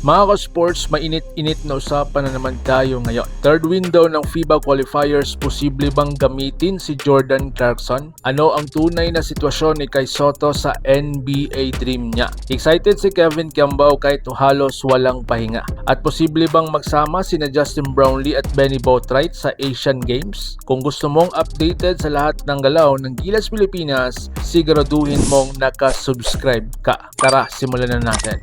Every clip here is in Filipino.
Mga ka-sports, mainit-init na usapan na naman tayo ngayon. Third window ng FIBA qualifiers, posible bang gamitin si Jordan Clarkson? Ano ang tunay na sitwasyon ni Kai Sotto sa NBA dream niya? Excited si Kevin Kiambao kahit halos walang pahinga. At posible bang magsama sina Justin Brownlee at Benny Boatwright sa Asian Games? Kung gusto mong updated sa lahat ng galaw ng Gilas Pilipinas, siguraduhin mong nakasubscribe ka. Tara, simulan na natin.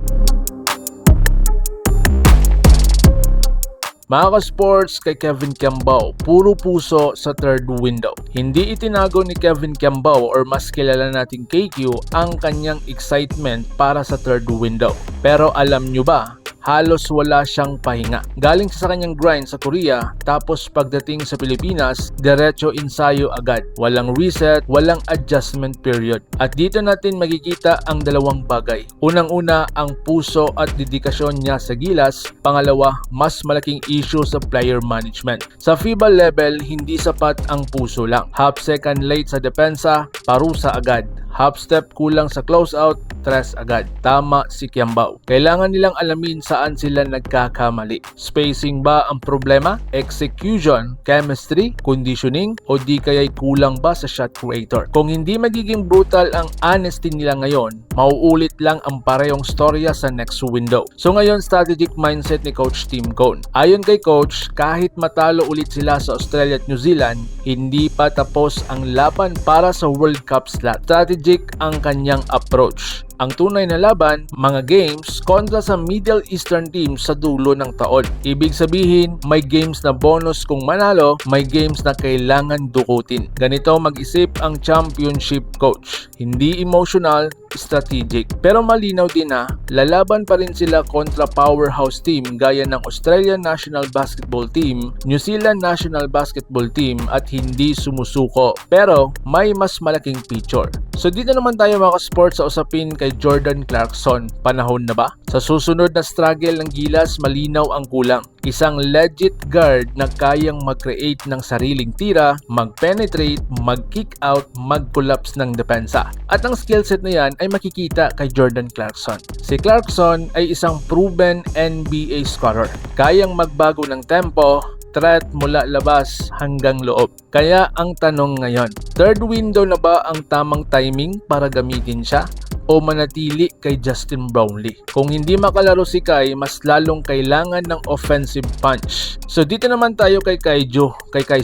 Mga ka-sports, kay Kevin Kiambao, puro puso sa third window. Hindi itinago ni Kevin Kiambao or mas kilala nating KQ ang kanyang excitement para sa third window. Pero alam nyo ba, halos wala siyang pahinga. Galing sa kanyang grind sa Korea, tapos pagdating sa Pilipinas, diretso ensayo agad. Walang reset, walang adjustment period. At dito natin makikita ang dalawang bagay. Unang-una, ang puso at dedikasyon niya sa Gilas. Pangalawa, mas malaking issue sa player management. Sa FIBA level, hindi sapat ang puso lang. Half second late sa depensa, parusa agad. Half step kulang sa closeout, tres agad. Tama si Kiambao. Kailangan nilang alamin saan sila nagkakamali. Spacing ba ang problema? Execution, chemistry, conditioning, o di kaya'y kulang ba sa shot creator? Kung hindi magiging brutal ang honesty nila ngayon, mauulit lang ang parehong storya sa next window. So ngayon, strategic mindset ni Coach Tim Cone. Ayon kay Coach, kahit matalo ulit sila sa Australia at New Zealand, hindi pa tapos ang laban para sa World Cup slot. Strategic ang kanyang approach. Ang tunay na laban, mga games kontra sa Middle Eastern teams sa dulo ng taon. Ibig sabihin, may games na bonus kung manalo, may games na kailangan dukutin. Ganito mag-isip ang championship coach. Hindi emotional, strategic. Pero malinaw din na, lalaban pa rin sila kontra powerhouse team gaya ng Australian National Basketball Team, New Zealand National Basketball Team at hindi sumusuko. Pero may mas malaking picture. So dito naman tayo mga sports sa usapin kay Jordan Clarkson. Panahon na ba? Sa susunod na struggle ng Gilas, malinaw ang kulang. Isang legit guard na kayang mag-create ng sariling tira, mag-penetrate, mag-kick out, mag-collapse ng depensa. At ang skill set na yan ay makikita kay Jordan Clarkson. Si Clarkson ay isang proven NBA scorer. Kayang magbago ng tempo, threat mula labas hanggang loob. Kaya ang tanong ngayon, third window na ba ang tamang timing para gamitin siya? O manatili kay Justin Brownlee? Kung hindi makalaro si Kai, mas lalong kailangan ng offensive punch. So dito naman tayo kay Kai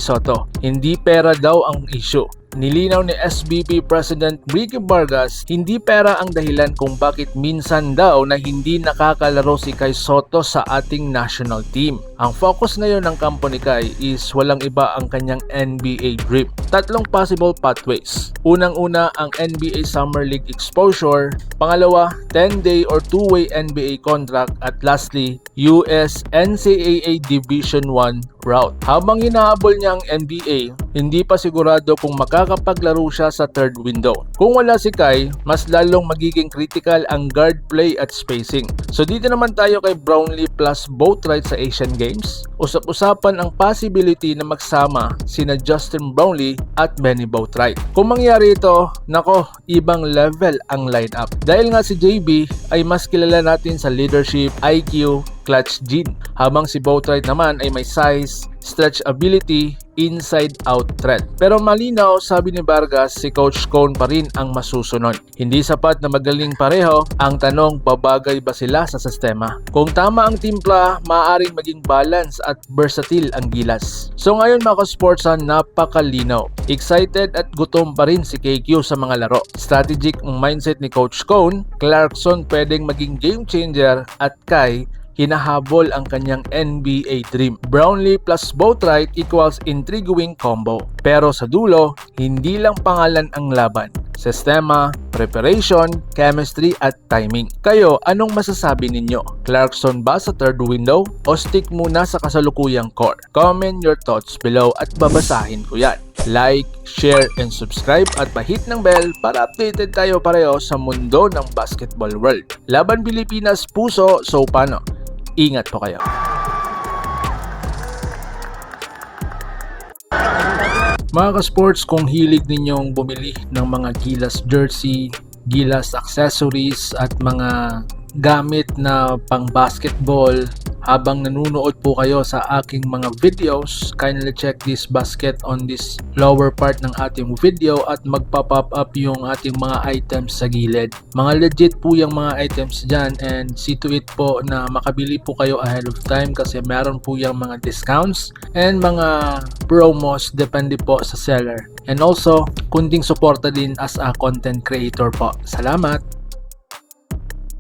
Sotto. Hindi pera daw ang issue. Nilinaw ni SBP President Ricky Vargas, hindi pera ang dahilan kung bakit minsan daw na hindi nakakalaro si Kai Sotto sa ating national team. Ang focus ngayon ng kampo ni Kai is walang iba ang kanyang NBA dream. Tatlong possible pathways. Unang-una, ang NBA Summer League exposure. Pangalawa, 10-day or 2-way NBA contract. At lastly, US NCAA Division 1 route. Habang hinahabol niya ang NBA, hindi pa sigurado kung makakapaglaro siya sa third window. Kung wala si Kai, mas lalong magiging critical ang guard play at spacing. So dito naman tayo kay Brownlee plus Boatwright sa Asian Games. Usap-usapan ang possibility na magsama sina Justin Brownlee at Benny Boatwright. Kung mangyari ito, nako, ibang level ang lineup. Dahil nga si JB ay mas kilala natin sa leadership, IQ, clutch gene. Habang si Boatwright naman ay may size, stretch ability, inside-out threat. Pero malinaw, sabi ni Vargas, si Coach Cone pa rin ang masusunod. Hindi sapat na magaling pareho. Ang tanong, babagay ba sila sa sistema? Kung tama ang timpla, maaaring maging balance at versatile ang Gilas. So ngayon mga ka-sports, napakalinaw. Excited at gutom pa rin si KQ sa mga laro. Strategic ang mindset ni Coach Cone. Clarkson pwedeng maging game changer at Kai hinahabol ang kanyang NBA dream. Brownlee plus Boatwright equals intriguing combo. Pero sa dulo, hindi lang pangalan ang laban. Sistema, preparation, chemistry at timing. Kayo, anong masasabi ninyo? Clarkson ba sa third window o stick muna sa kasalukuyang core? Comment your thoughts below at babasahin ko yan. Like, share, and subscribe at pahit ng bell para updated tayo pareho sa mundo ng basketball world. Laban Pilipinas, puso, so paano? Ingat po kayo. Mga ka-sports, kung hilig ninyong bumili ng mga Gilas jersey, Gilas accessories at mga gamit na pang basketball. Habang nanonood po kayo sa aking mga videos, kindly check this basket on this lower part ng ating video at magpa-pop up yung ating mga items sa gilid. Mga legit po yung mga items dyan, and see to it po na makabili po kayo ahead of time kasi meron po yung mga discounts and mga promos depende po sa seller. And also, kunting suporta din as a content creator po. Salamat!